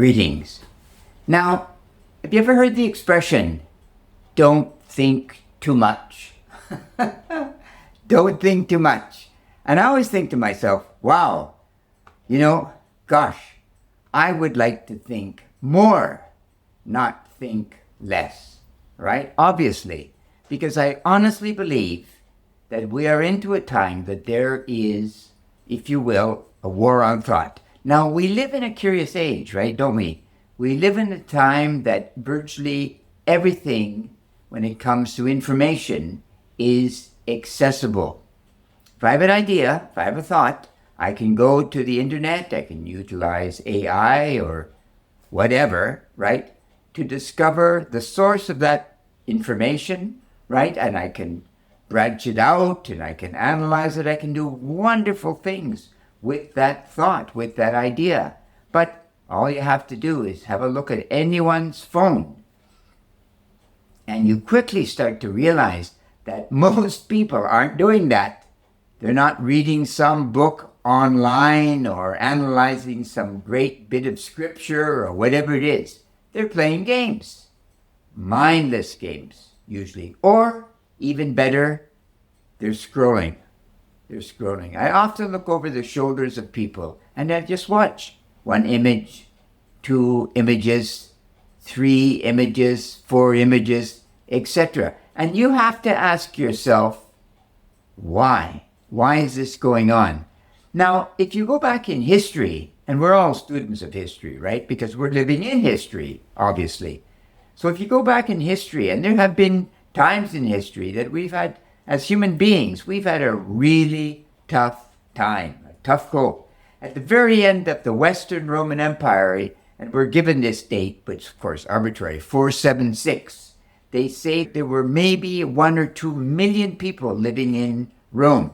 Greetings. Now, have you ever heard the expression, don't think too much? Don't think too much. And I always think to myself, wow, gosh, I would like to think more, not think less, right? Obviously, because I honestly believe that we are into a time that there is, if you will, a war on thought. Now, we live in a curious age, right, don't we? We live in a time that virtually everything, when it comes to information, is accessible. If I have an idea, if I have a thought, I can go to the internet, I can utilize AI or whatever, right, to discover the source of that information, right? And I can branch it out and I can analyze it. I can do wonderful things with that thought, with that idea. But all you have to do is have a look at anyone's phone. And you quickly start to realize that most people aren't doing that. They're not reading some book online or analyzing some great bit of scripture or whatever it is. They're playing games. Mindless games, usually. Or, even better, they're scrolling. I often look over the shoulders of people and I just watch. One image, two images, three images, four images, etc. And you have to ask yourself, why? Why is this going on? Now, if you go back in history, and we're all students of history, right? Because we're living in history, obviously. So if you go back in history, and there have been times in history that we've had, as human beings, we've had a really tough time, a tough go. At the very end of the Western Roman Empire, and we're given this date, which of course arbitrary, 476, they say there were maybe 1 or 2 million people living in Rome.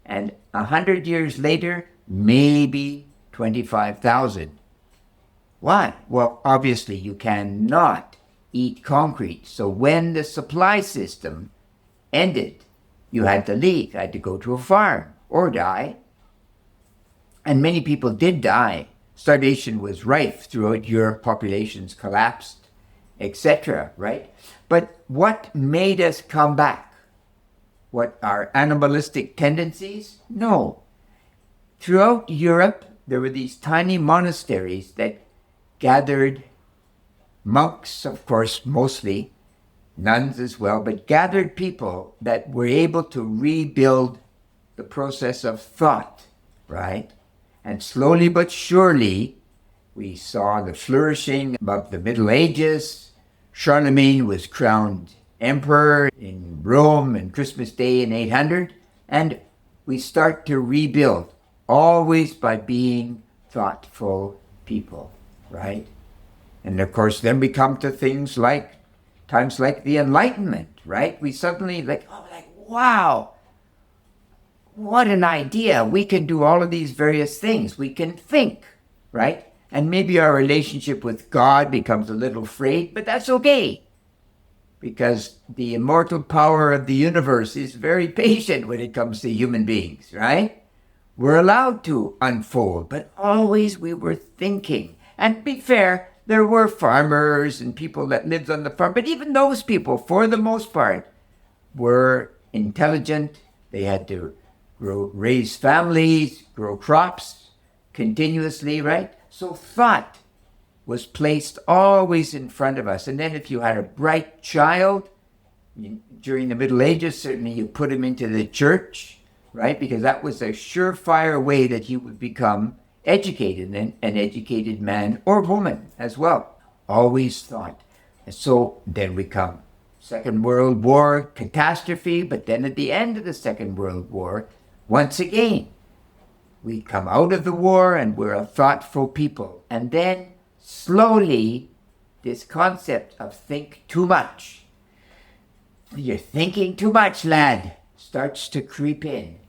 And 100 years later, maybe 25,000. Why? Well, obviously you cannot eat concrete. So when the supply system ended, you had to leave, had to go to a farm or die. And many people did die. Starvation was rife throughout Europe, populations collapsed, etc., right? But what made us come back? What, our animalistic tendencies? No. Throughout Europe, there were these tiny monasteries that gathered monks, of course, mostly, nuns as well, but gathered people that were able to rebuild the process of thought, right? And slowly but surely, we saw the flourishing of the Middle Ages. Charlemagne was crowned emperor in Rome on Christmas Day in 800, and we start to rebuild, always by being thoughtful people, right? And of course, then we come to things like, times like the Enlightenment, right? We suddenly wow, what an idea. We can do all of these various things. We can think, right? And maybe our relationship with God becomes a little frayed, but that's okay. Because the immortal power of the universe is very patient when it comes to human beings, right? We're allowed to unfold, but always we were thinking. And to be fair, there were farmers and people that lived on the farm, but even those people, for the most part, were intelligent. They had to raise families, grow crops continuously, right? So thought was placed always in front of us. And then if you had a bright child, during the Middle Ages, certainly you put him into the church, right? Because that was a surefire way that he would become educated, and an educated man or woman as well. Always thought. And so then we come. Second World War, catastrophe, but then at the end of the Second World War, once again, we come out of the war and we're a thoughtful people. And then slowly, this concept of think too much, you're thinking too much, lad, starts to creep in.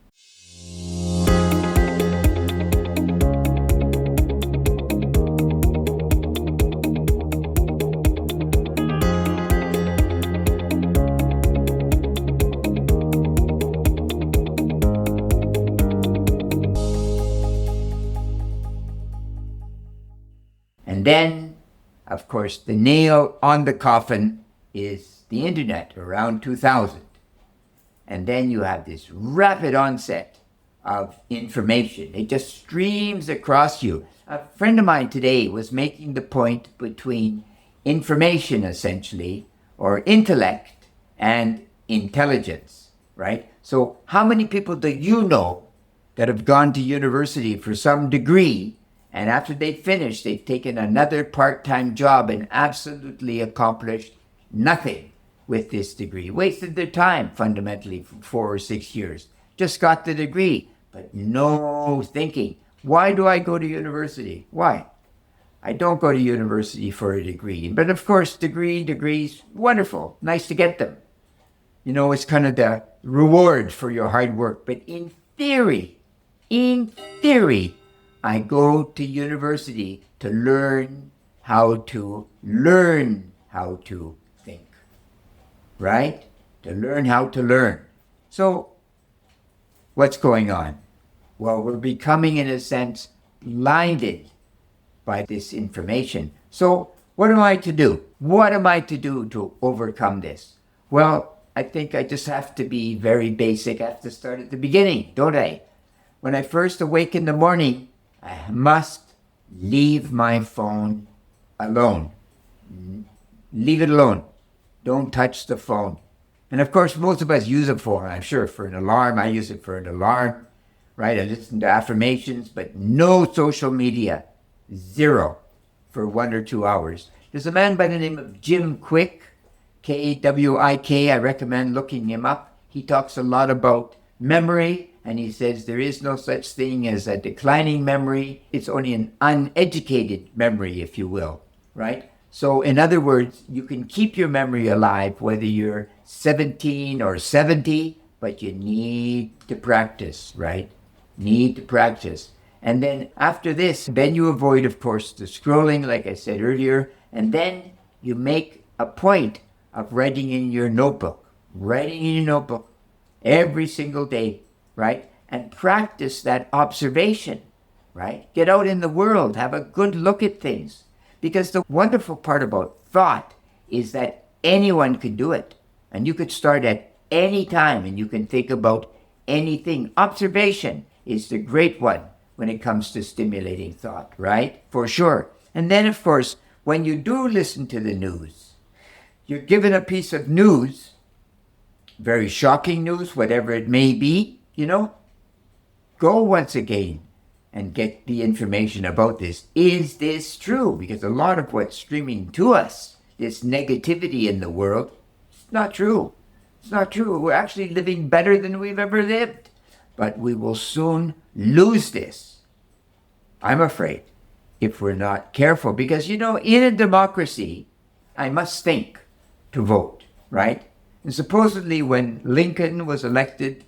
And then course, the nail on the coffin is the internet around 2000. And then you have this rapid onset of information. It just streams across you. A friend of mine today was making the point between information, essentially, or intellect, and intelligence, right? So how many people do you know that have gone to university for some degree, and after they finish, they've taken another part-time job and absolutely accomplished nothing with this degree? Wasted their time, fundamentally, for 4 or 6 years. Just got the degree, but no thinking. Why do I go to university? Why? I don't go to university for a degree. But of course, degrees, wonderful. Nice to get them. You know, it's kind of the reward for your hard work. But in theory, I go to university to learn how to think, right? To learn how to learn. So, what's going on? Well, we're becoming, in a sense, blinded by this information. So, what am I to do? What am I to do to overcome this? Well, I think I just have to be very basic. I have to start at the beginning, don't I? When I first awake in the morning, I must leave my phone alone. Leave it alone. Don't touch the phone. And of course, most of us use a phone, I'm sure, for an alarm. I use it for an alarm, right? I listen to affirmations, but no social media. Zero for 1 or 2 hours. There's a man by the name of Jim Quick, Kwik. I recommend looking him up. He talks a lot about memory, and he says there is no such thing as a declining memory. It's only an uneducated memory, if you will, right? So in other words, you can keep your memory alive whether you're 17 or 70, but you need to practice, right? Need to practice. And then after this, then you avoid, of course, the scrolling, like I said earlier, and then you make a point of writing in your notebook every single day, right? And practice that observation, right? Get out in the world, have a good look at things. Because the wonderful part about thought is that anyone could do it. And you could start at any time and you can think about anything. Observation is the great one when it comes to stimulating thought, right? For sure. And then, of course, when you do listen to the news, you're given a piece of news, very shocking news, whatever it may be, you know, go once again and get the information about this. Is this true? Because a lot of what's streaming to us, this negativity in the world, it's not true. It's not true. We're actually living better than we've ever lived. But we will soon lose this, I'm afraid, if we're not careful. Because, you know, in a democracy, I must think to vote, right? And supposedly when Lincoln was elected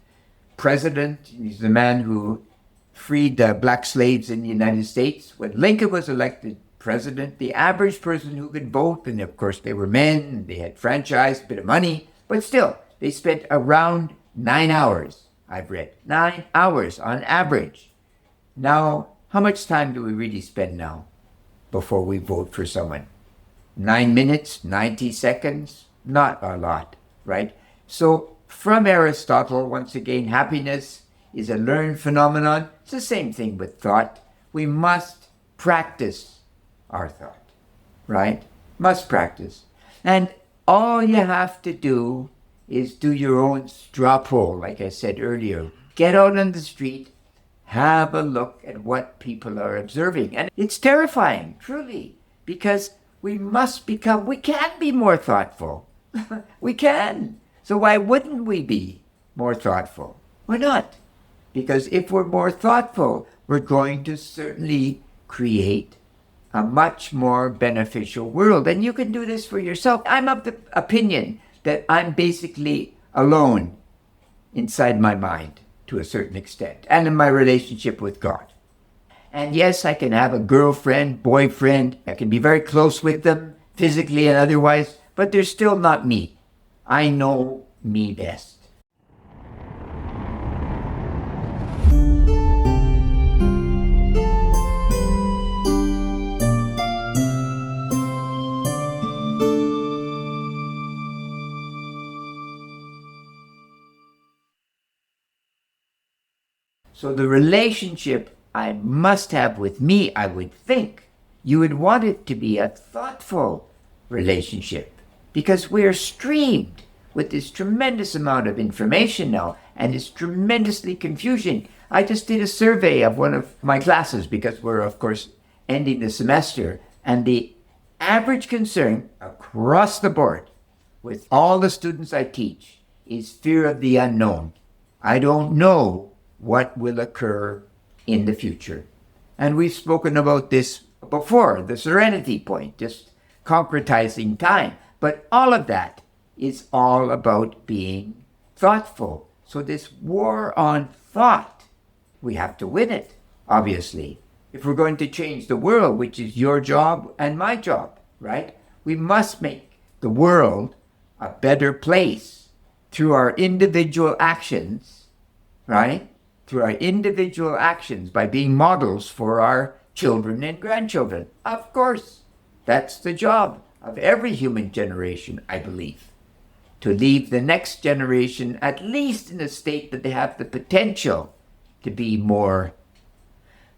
president, he's the man who freed black slaves in the United States. When Lincoln was elected president, the average person who could vote, and of course they were men, they had franchise, a bit of money, but still, they spent around 9 hours, I've read. 9 hours on average. Now, how much time do we really spend now before we vote for someone? 9 minutes, 90 seconds? Not a lot, right? So, from Aristotle, once again, happiness is a learned phenomenon. It's the same thing with thought. We must practice our thought, right? Must practice. And all you have to do is do your own straw poll, like I said earlier. Get out on the street, have a look at what people are observing. And it's terrifying, truly, because we can be more thoughtful. We can. So why wouldn't we be more thoughtful? Why not? Because if we're more thoughtful, we're going to certainly create a much more beneficial world. And you can do this for yourself. I'm of the opinion that I'm basically alone inside my mind to a certain extent and in my relationship with God. And yes, I can have a girlfriend, boyfriend. I can be very close with them physically and otherwise, but they're still not me. I know me best. So the relationship I must have with me, I would think, you would want it to be a thoughtful relationship, because we're streamed with this tremendous amount of information now, and this tremendously confusion. I just did a survey of one of my classes because we're, of course, ending the semester, and the average concern across the board with all the students I teach is fear of the unknown. I don't know what will occur in the future. And we've spoken about this before, the serenity point, just concretizing time. But all of that is all about being thoughtful. So this war on thought, we have to win it, obviously. If we're going to change the world, which is your job and my job, right? We must make the world a better place through our individual actions, right? Through our individual actions, by being models for our children and grandchildren. Of course, that's the job of every human generation, I believe. To leave the next generation at least in a state that they have the potential to be more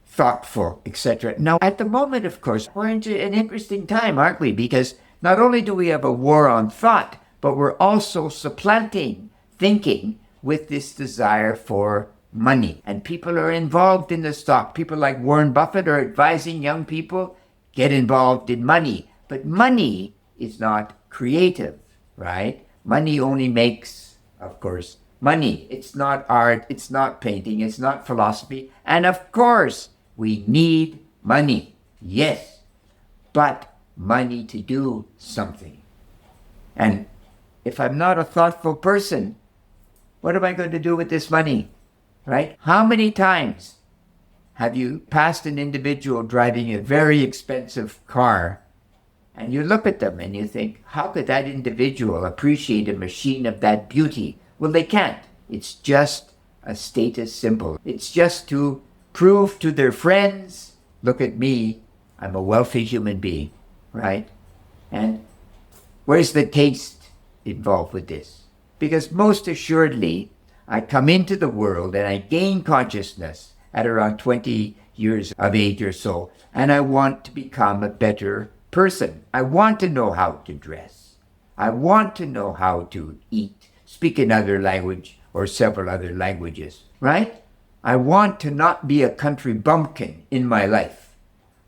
thoughtful, etc. Now, at the moment, of course, we're into an interesting time, aren't we? Because not only do we have a war on thought, but we're also supplanting thinking with this desire for money. And people are involved in the stock. People like Warren Buffett are advising young people, get involved in money. But money is not creative, right? Money only makes, of course, money. It's not art, it's not painting, it's not philosophy. And of course, we need money, yes, but money to do something. And if I'm not a thoughtful person, what am I going to do with this money, right? How many times have you passed an individual driving a very expensive car, and you look at them and you think, how could that individual appreciate a machine of that beauty? Well, they can't. It's just a status symbol. It's just to prove to their friends, look at me, I'm a wealthy human being, right? And where's the taste involved with this? Because most assuredly, I come into the world and I gain consciousness at around 20 years of age or so, and I want to become a better person. I want to know how to dress. I want to know how to eat, speak another language or several other languages, right? I want to not be a country bumpkin in my life.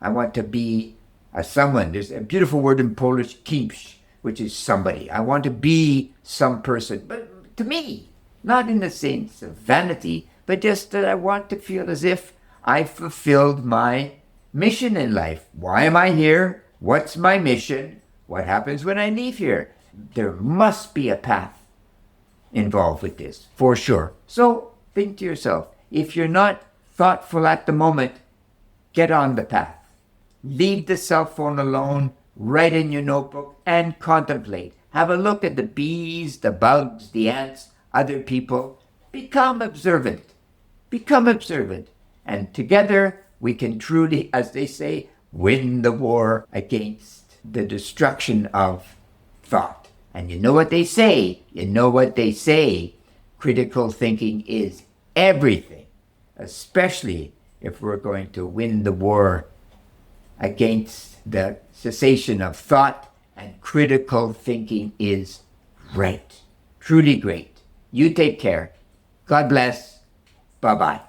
I want to be a someone. There's a beautiful word in Polish, kimś, which is somebody. I want to be some person, but to me, not in the sense of vanity, but just that I want to feel as if I fulfilled my mission in life. Why am I here? What's my mission? What happens when I leave here? There must be a path involved with this, for sure. So think to yourself, if you're not thoughtful at the moment, get on the path. Leave the cell phone alone, write in your notebook, and contemplate. Have a look at the bees, the bugs, the ants, other people. Become observant. Become observant. And together we can truly, as they say, win the war against the destruction of thought. And you know what they say? You know what they say? Critical thinking is everything, especially if we're going to win the war against the cessation of thought, and critical thinking is great, truly great. You take care. God bless. Bye-bye.